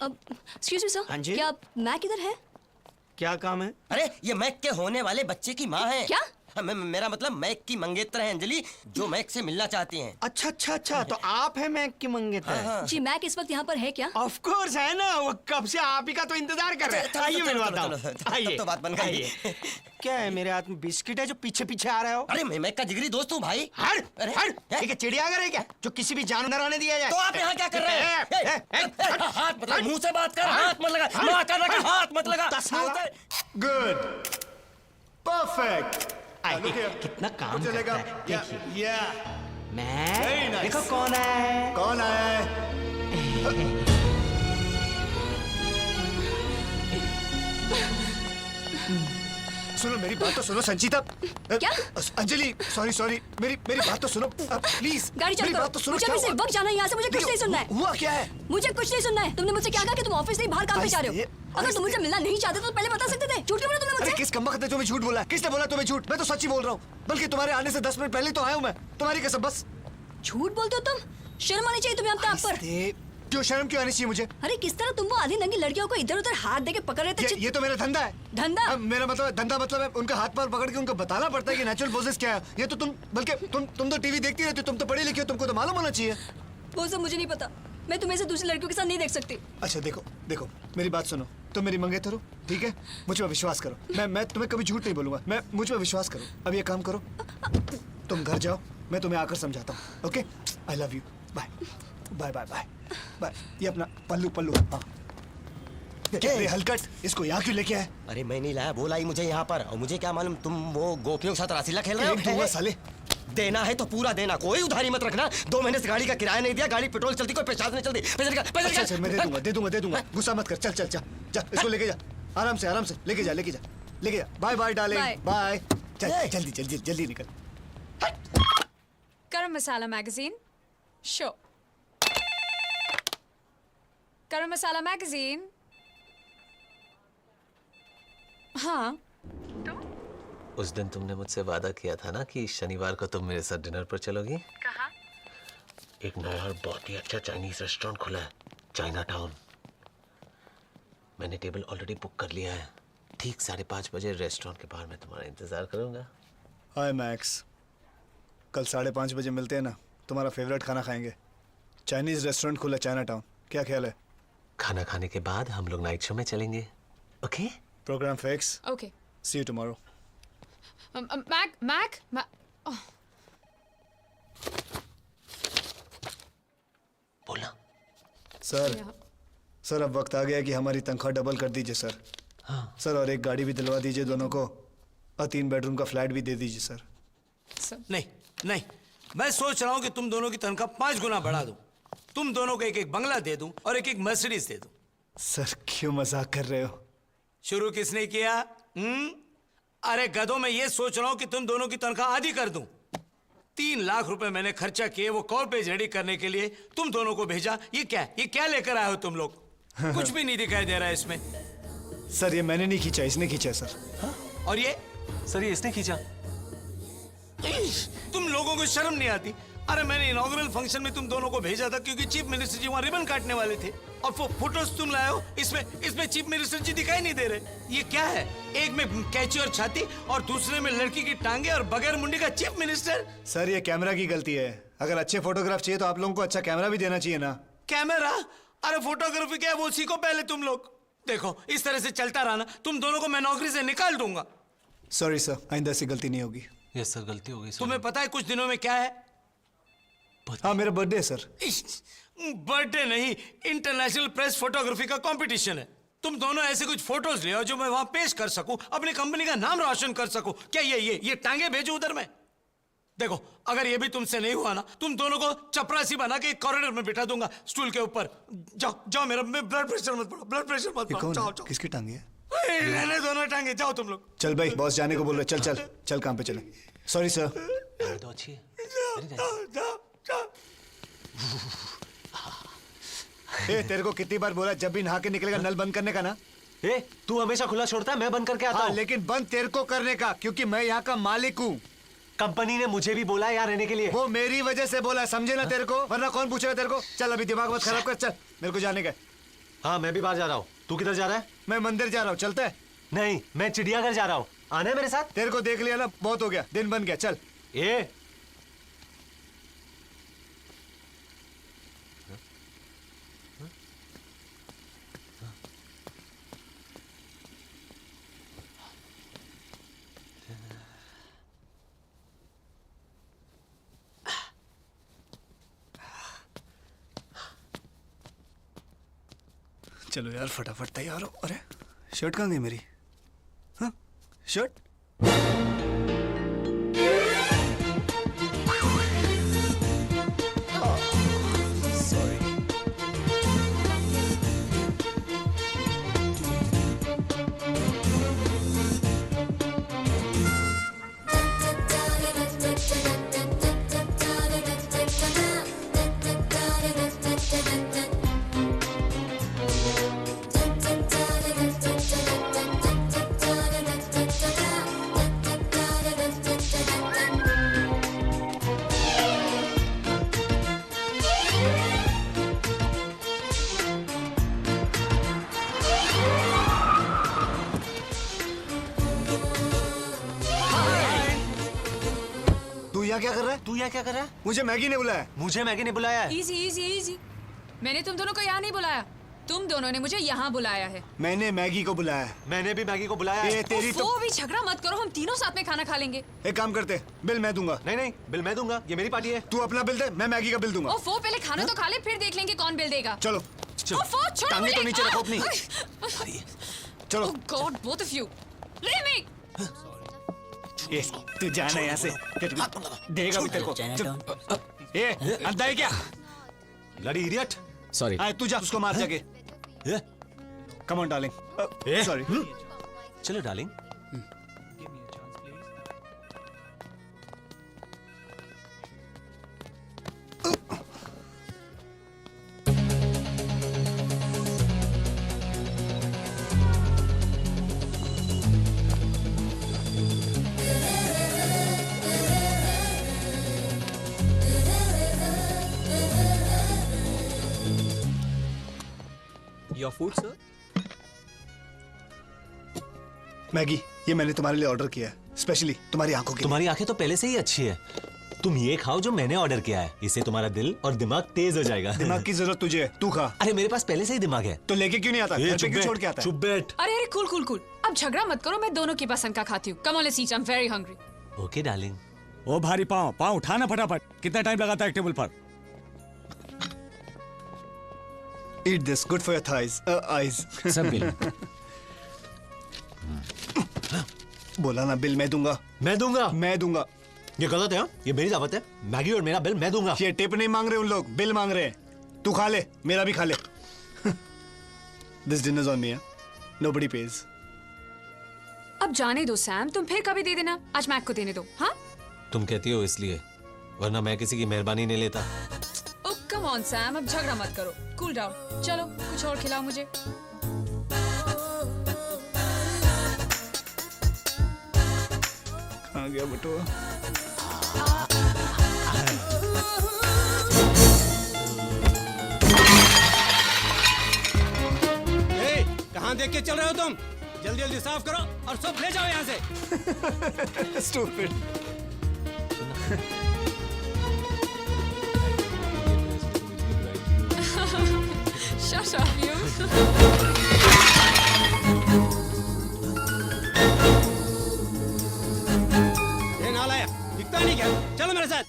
Excuse me sir. हाँ जी? क्या Mac इधर है? क्या काम है? अरे ये मैक के होने वाले बच्चे की माँ है। क्या? मेरा मतलब मैक की मंगेतर है अंजलि, जो मैक से मिलना चाहती हैं। अच्छा अच्छा अच्छा, तो आप है मैक की मंगेतर? हाँ। जी मैक इस वक्त यहाँ पर है क्या? ऑफ कोर्स है ना, वो कब से आप ही का तो इंतजार कर रहे हैं। आइए मिलवाता हूँ। तब तो बात बन गई। क्या है मेरे हाथ में? बिस्किट है जो पीछे पीछे आ रहे हो? अरे मैं मैक का जिगरी दोस्त हूँ भाई। हट अरे, हट, है? ठीक है, चिड़ियाघर है क्या जो किसी भी जानवर आने दिया जाए? तो आप यहाँ क्या कर रहे हैं? हाथ मत लगा, मुंह से बात कर, हाथ मत लगा, मैं अचानक हाथ मत लगा। Good, perfect. कितना काम चलेगा। करता है, देखिए। या मैं nice. देखो कौन है। कौन आया है? सुनो मेरी बात तो सुनो संजीता। क्या? अंजलि, सॉरी सॉरी, मेरी बात तो सुनो प्लीज। गाड़ी चालू मेरी बात तो करो। सुनो। मुझे अभी से वक्त जाना है यहाँ से, मुझे कुछ नहीं सुनना है। हुआ क्या है? मुझे कुछ नहीं सुनना है। तुमने मुझसे क्या कहा कि तुम ऑफिस नहीं बाहर काम पे जा रहे हो? अगर तुम मुझे मिलना नहीं चाहते तो पहले बता सकते थे। झूठ क्यों बोला तुमने अरे मुझसे? किस कमबख्त ने तुम्हें झूठ बोला? किसने बोला तुम्हें झूठ? मैं तो सच ही बोल रहा हूँ, बल्कि तुम्हारे आने से 10 मिनट पहले तो आया हूँ मैं। तुम्हारी कसम। बस झूठ बोलते हो तुम? शर्म आनी चाहिए तुम्हें अपने आप पर। क्यों शर्म क्यों आनी चाहिए मुझे? अरे किस तरह तुम वो आधी नंगी लड़कियों को इधर उधर हाथ देके पकड़ रहे थे। ये तो मेरा धंधा है। धंधा? अब मेरा मतलब धंधा मतलब है उनका हाथ पार पकड़ के उनको बताना पड़ता है कि नेचुरल प्रोसेस क्या है। ये तो तुम, बल्कि तुम तो टीवी देखती रहती हो, तुम तो पढ़ी लिखी हो, तुमको तो मालूम होना चाहिए। वो सब मुझे नहीं पता। मैं तुम्हें से दूसरी लड़कियों के साथ नहीं देख सकती। अच्छा देखो देखो, मेरी बात सुनो। तुम मेरी मंगेतर हो, ठीक है? मुझ पर विश्वास करो। मैं तुम्हें कभी झूठ नहीं बोलूंगा। मुझ पर विश्वास करो। अब ये काम करो, तुम घर जाओ, मैं तुम्हें आकर समझाता हूँ। Okay, I love you. Bye bye bye bye bye. ये अपना पल्लू पल्लू। हाँ हलकट, इसको यहाँ क्यों लेके आए? अरे मैं नहीं लाया, बोला ही मुझे यहाँ पर। और मुझे क्या मालूम तुम वो गोपियों के साथ रासीला खेल रहे हो। दूंगा साले। देना है तो पूरा देना, कोई उधारी मत रखना। 2 महीने से गाड़ी का किराया नहीं दिया, गाड़ी पेट्रोल चलती, कोई पैसा नहीं चलती। अच्छा मैं दे दूंगा। गुस्सा मत कर। चल चल चल जा, इसको लेके जा। आराम से लेके जा। Bye bye darling, bye. चल जल्दी निकल। गरम मसाला मैगजीन शो। गरम मसाला मैगजीन। हाँ, उस दिन तुमने मुझसे वादा किया था ना कि शनिवार को तुम मेरे साथ डिनर पर चलोगी। कहाँ? एक नया और बहुत ही अच्छा चाइनीज रेस्टोरेंट खुला है, चाइना टाउन। मैंने टेबल ऑलरेडी बुक कर लिया है। ठीक 5:30 बजे रेस्टोरेंट के बाहर मैं तुम्हारा इंतजार करूंगा। हाय मैक्स, कल 5:30 बजे मिलते हैं ना, तुम्हारा फेवरेट खाना खाएंगे। चाइनीज रेस्टोरेंट खुला चाइना टाउन, क्या ख्याल है? खाना खाने के बाद हम लोग नाइट शो में चलेंगे। Okay? Programme fix. Okay. See you tomorrow. मैक बोलना। सर अब वक्त आ गया कि हमारी तनख्वाह डबल कर दीजिए सर। हाँ। सर और एक गाड़ी भी दिलवा दीजिए दोनों को, और 3 बेडरूम का फ्लैट भी दे दीजिए सर। नहीं, मैं सोच रहा हूँ कि तुम दोनों की तनख्वाह 5 गुना बढ़ा दूं। तुम दोनों को एक बंगला दे दूं और एक मर्सिडीज दे दूं। सर क्यों मजाक कर रहे हो? शुरू किसने किया? अरे गधों, मैं ये सोच रहा हूँ कि तुम दोनों की तनख्वाह आधी कर दूं। 3 लाख रुपए मैंने खर्चा किए वो कॉल पेज रेडी करने के लिए, तुम दोनों को भेजा। ये क्या लेकर आए हो तुम लोग? कुछ भी नहीं दिखाई दे रहा है इसमें। सर ये मैंने नहीं खींचा, इसने खींचा सर। हा? और ये? सर ये इसने खींचा। तुम लोगों को शर्म नहीं आती? अरे मैंने इनॉग्रल फंक्शन में तुम दोनों को भेजा था क्योंकि चीफ मिनिस्टर जी वहां रिबन काटने वाले थे, और वो फोटोज तुम लाए हो, इसमें चीफ मिनिस्टर जी दिखाई नहीं दे रहे। ये क्या है? एक में कैंची और छाती और दूसरे में लड़की की टांगे और बगैर मुंडी का चीफ मिनिस्टर। सर ये कैमरा की गलती है। अगर अच्छे फोटोग्राफ चाहिए तो आप लोगों को अच्छा कैमरा भी देना चाहिए ना। कैमरा? अरे फोटोग्राफी क्या है वो सीखो पहले तुम लोग। देखो इस तरह से चलता रहा ना, तुम दोनों को मैं नौकरी से निकाल दूंगा। सॉरी सर, आइंदा से गलती नहीं होगी। यस सर, गलती हो गई सर। तुम्हें पता है कुछ दिनों में क्या है? हाँ मेरा बर्थडे है सर। बर्थडे नहीं, इंटरनेशनल प्रेस फोटोग्राफी का कंपटीशन है। तुम दोनों ऐसे कुछ फोटोज ले आओ जो मैं वहां पेश कर सकूं, अपनी कंपनी का नाम रोशन कर सकूं। क्या ये टांगे भेजो उधर में? देखो अगर ये भी तुमसे नहीं हुआ ना, तुम दोनों को चपरासी बना के कॉरिडोर में बिठा दूंगा स्टूल के ऊपर। जाओ मेरा ब्लड प्रेशर मत बढ़ाओ। जाओ। किसकी टांगे है? रहने दो ना टांगे, जाओ तुम लोग। चल भाई, बॉस जाने को बोल रहे। चल काम पे चले। Sorry sir. तो अच्छी है। जाओ। तेरे को कितनी बार बोला जब भी नहा के निकलेगा नल बंद करने का ना? तू हमेशा खुला छोड़ता है, मैं बंद करके आता हूँ। लेकिन बंद तेरे को करने का, क्योंकि मैं यहाँ का मालिक हूँ। कंपनी ने मुझे भी बोला यहाँ रहने के लिए। वो मेरी वजह से बोला, समझे ना तेरे को? वरना कौन पूछेगा तेरे को? चल अभी दिमाग मत खराब कर, चल मेरे को जाने का। हाँ मैं भी बाहर जा रहा हूँ। तू किधर जा रहा है? मैं मंदिर जा रहा हूँ, चलता है? नहीं, मैं चिड़ियाघर जा रहा हूँ। आना है मेरे साथ? तेरे को देख लिया ना, बहुत हो गया, दिन बन गया, चल। ए चलो यार फटाफट तैयार हो। अरे शर्ट कहाँ गई मेरी? हाँ शर्ट? तू यहाँ क्या कर रहा है? तू यहाँ क्या कर रहा है? मुझे मैगी ने बुलाया। मुझे मैगी ने बुलाया है। Easy easy easy. मैंने तुम दोनों को यहाँ नहीं बुलाया, तुम दोनों ने मुझे यहाँ बुलाया है। मैंने मैगी को बुलाया है। मैंने भी मैगी को बुलाया है। ये तेरी तो... वो भी झगड़ा मत करो, हम तीनों साथ में खाना खा लेंगे। एक काम करते, बिल मैं दूंगा। नहीं नहीं, बिल मैं दूंगा, ये मेरी पार्टी है। तू अपना बिल दे, मैं मैगी का बिल दूंगा। ओफो, पहले खाना तो खा ले, फिर देख लेंगे कौन बिल देगा। चलो ओफो, छोड़ो टांगे तो मुझे। नीचे रखो अपनी। चलो Oh God, both of you. Leave me. ये तू जाना यहाँ से, देगा भी तेरे को। चल। ये अंधा है क्या? Bloody idiot. सॉरी। आए तू जा, उसको मार जाके। ए, कम ऑन डार्लिंग। सॉरी। चलो darling. Your food sir. Maggi, ये मैंने तुम्हारे लिए ऑर्डर किया है, स्पेशली तुम्हारी आंखों के लिए। तुम्हारी आंखें तो पहले से ही अच्छी है। तुम ये खाओ जो मैंने ऑर्डर किया है, इससे तुम्हारा दिल और दिमाग तेज हो जाएगा। दिमाग की जरूरत तुझे है, तू खा। अरे मेरे पास पहले से ही दिमाग है। तो लेके क्यों नहीं आता? घर पे क्यों छोड़ के आता है? चुप बैठ। अरे अरे कूल कूल कूल, अब झगड़ा मत करो, मैं दोनों की पसंद का खाती हूँ। Come on let's eat, I am very hungry. Okay darling. ओ भारी पाँव पाँव उठाना फटाफट। कितना टाइम लगाता है एक टेबल पर? Eat this, good for your thighs, eyes. सब बिल। बोला ना बिल मैं दूंगा। मैं दूंगा। मैं दूंगा। ये गलत है, ये मेरी दावत है। मैगी और मेरा बिल मैं दूंगा। ये टिप नहीं मांग रहे उन लोग, बिल मांग रहे हैं। तू खा ले, मेरा भी खा ले। This dinner's on me, nobody pays. अब जाने दो सैम, तुम फिर कभी दे देना, आज मैक को देने दो। हाँ तुम कहती हो इसलिए, वरना मैं किसी की मेहरबानी नहीं लेता। ओ कम ऑन सैम, अब झगड़ा मत करो, कूल डाउन। चलो कुछ और खिलाओ मुझे। आ गया बटुआ। कहाँ देख के चल रहे हो तुम? जल्दी जल्दी साफ करो और सब ले जाओ यहाँ से। Stupid. Shut up you. ये नालाया, दिखता नहीं क्या? चलो मेरे साथ।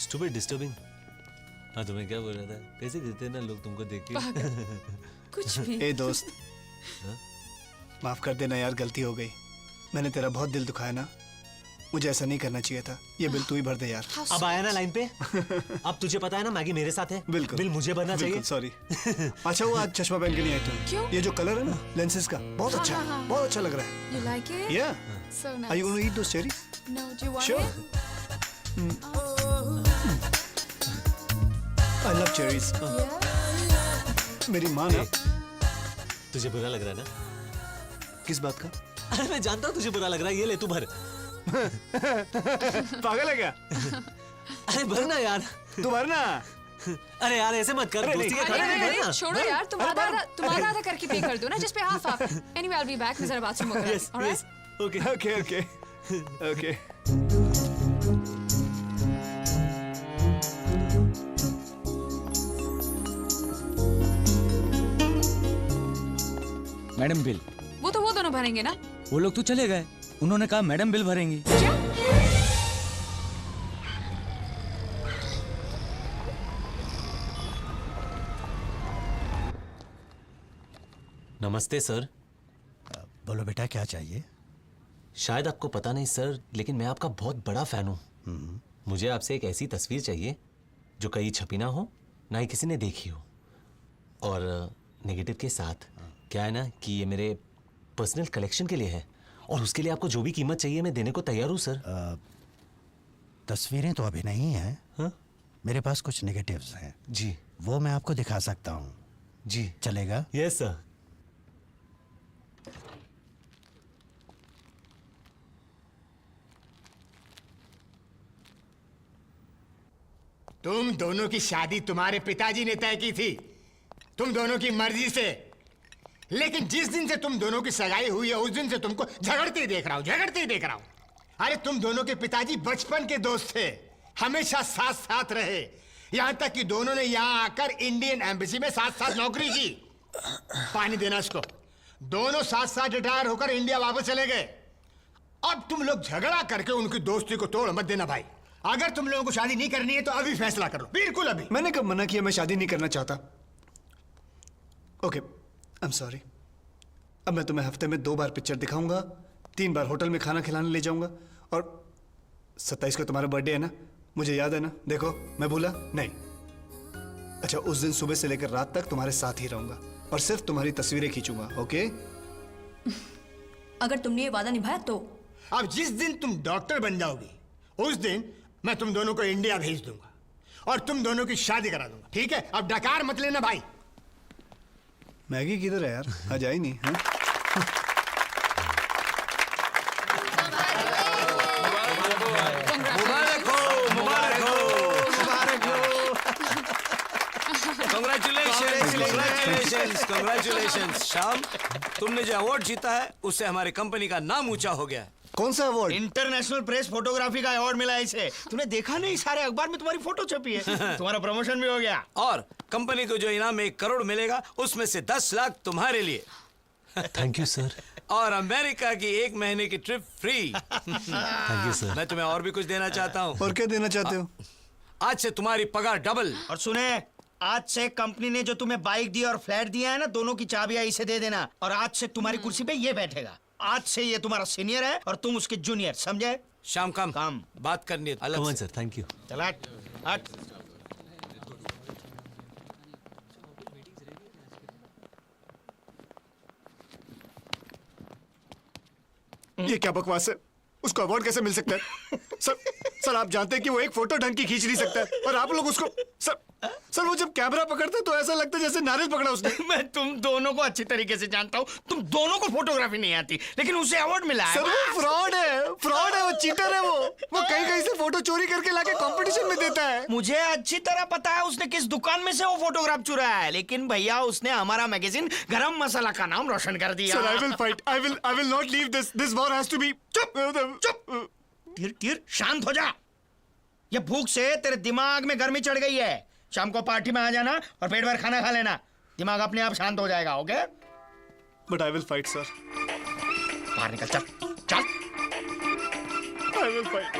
Stupid, disturbing. हाँ तुम्हें क्या बोल रहा था? कैसे गिरते हैं ना लोग तुमको देख के। कुछ भी। ए दोस्त, माफ कर देना यार, गलती हो गई। मैंने तेरा बहुत दिल दुखाया ना, मुझे ऐसा नहीं करना चाहिए था। ये बिल तू ही भर दे यार। अब आया ना लाइन पे। अब तुझे पता है ना मैगी मेरे साथ है। बिल्कुल। बिल मुझे भरना चाहिए। सॉरी। अच्छा वो आज चश्मा पहन के नहीं आई तुम? क्यों? ये जो कलर है ना लेंसेज का, बहुत अच्छा हाँ, है, हाँ। बहुत अच्छा लग रहा है। You like it? Yeah. So nice. Are you going to eat those cherries? No, do you want Sure. it? I love cherries. Yeah. मेरी माँ ना। तुझे बुरा लग रहा है ना? किस बात का? अरे मैं जानता हूँ तुझे बुरा लग रहा है, ये ले तू भर। पागल है क्या? अरे भर ना यार। तू भर ना। अरे यार ऐसे मत कर, दोस्ती का खाना नहीं अरे खाना। छोड़ो यार, तुम आधा आधा करके पे कर दो ना, just pay half half. Anyway, I'll be back. मैं जरा बाथरूम वगैरह, Yes, alright? yes. Okay. Okay okay okay madam bill. वो तो वो दोनों भरेंगे ना? वो लोग तो चले गए, उन्होंने कहा मैडम बिल भरेंगी। क्या? नमस्ते सर। बोलो बेटा, क्या चाहिए? शायद आपको पता नहीं सर, लेकिन मैं आपका बहुत बड़ा फैन हूँ। मुझे आपसे एक ऐसी तस्वीर चाहिए जो कहीं छपी ना हो, ना ही किसी ने देखी हो, और नेगेटिव के साथ। क्या है ना कि ये मेरे पर्सनल कलेक्शन के लिए है, और उसके लिए आपको जो भी कीमत चाहिए मैं देने को तैयार हूँ सर। तस्वीरें तो अभी नहीं हैं। हाँ? मेरे पास कुछ नेगेटिव्स हैं, जी वो मैं आपको दिखा सकता हूँ। जी। चलेगा? Yes sir. तुम दोनों की शादी तुम्हारे पिताजी ने तय की थी, तुम दोनों की मर्जी से। लेकिन जिस दिन से तुम दोनों की सगाई हुई है उस दिन से तुमको झगड़ते ही देख रहा हूं। अरे तुम दोनों के पिताजी बचपन के दोस्त थे, हमेशा साथ साथ रहे, यहां तक कि दोनों ने यहां आकर इंडियन एम्बेसी में साथ साथ नौकरी की। पानी देना इसको। दोनों साथ साथ रिटायर होकर इंडिया वापस चले गए। अब तुम लोग झगड़ा करके उनकी दोस्ती को तोड़ मत देना भाई। अगर तुम लोगों को शादी नहीं करनी है तो अभी फैसला कर लो, बिल्कुल अभी। मैंने कब मना किया मैं शादी नहीं करना चाहता? Okay, I am sorry. अब मैं तुम्हें हफ्ते में 2 बार पिक्चर दिखाऊंगा, 3 बार होटल में खाना खिलाने ले जाऊंगा, और 27 को तुम्हारा बर्थडे है ना, मुझे याद है ना? देखो मैं भूला नहीं। अच्छा, उस दिन सुबह से लेकर रात तक तुम्हारे साथ ही रहूंगा और सिर्फ तुम्हारी तस्वीरें खींचूंगा, ओके? अगर तुमने ये वादा निभाया तो? अब जिस दिन तुम डॉक्टर बन जाओगी उस दिन मैं तुम दोनों को इंडिया भेज दूंगा और तुम दोनों की शादी करा दूंगा, ठीक है? अब डकार मत लेना भाई। मैगी किधर है यार? आज आई नहीं। हाँ? Congratulations, श्याम, तुमने जो अवार्ड जीता है उससे हमारी कंपनी का नाम ऊंचा हो गया है। कौन सा अवार्ड? इंटरनेशनल प्रेस फोटोग्राफी का अवार्ड मिला है इसे। तूने देखा नहीं, सारे अखबार में तुम्हारी फोटो छपी है। तुम्हारा प्रमोशन भी हो गया। और कंपनी को जो इनाम 1 करोड़ मिलेगा उसमें से 10 लाख तुम्हारे लिए। Thank you sir. और अमेरिका की 1 महीने की trip free. Thank you sir. मैं तुम्हें और भी कुछ देना चाहता हूँ। और क्या देना चाहते हो? आज से तुम्हारी पगार डबल। और सुने, आज से कंपनी ने जो तुम्हें बाइक दी और फ्लैट दिया है ना, दोनों की चाबियां इसे दे देना। और आज से तुम्हारी कुर्सी पे ये बैठेगा। आज से ये तुम्हारा सीनियर है और तुम उसके जूनियर, समझे? शाम काम बात करनी है अलग कम ऑन से। Sir, thank you. चल हट हट। ये क्या बकवास है? उसको अवार्ड कैसे मिल सकता है? सर आप जानते हैं कि वो एक फोटो ढंग की खींच नहीं सकता है, और आप लोग उसको सर वो जब कैमरा पकड़ता है तो ऐसा लगता है जैसे नारियल पकड़ा उसने। मैं तुम दोनों को अच्छी तरीके से जानता हूँ, तुम दोनों को फोटोग्राफी नहीं आती, लेकिन उसे अवार्ड मिला है। सर वो फ्रॉड है, वो चीटर है। वो कहीं से फोटो चोरी करके लाके कंपटीशन में देता है। मुझे अच्छी तरह पता है उसने किस दुकान में से वो फोटोग्राफ चुराया है, लेकिन भैया उसने हमारा मैगजीन गरम मसाला का नाम रोशन कर दिया। Sir I will fight, I will not leave this war has to be. चुप। टीर शांत हो जा। ये भूख से तेरे दिमाग में गर्मी चढ़ गई है। शाम को पार्टी में आ जाना और पेट भर खाना खा लेना, दिमाग अपने आप शांत हो जाएगा, okay? But I will fight sir. बाहर निकल, चल चल। आई विल फाइट।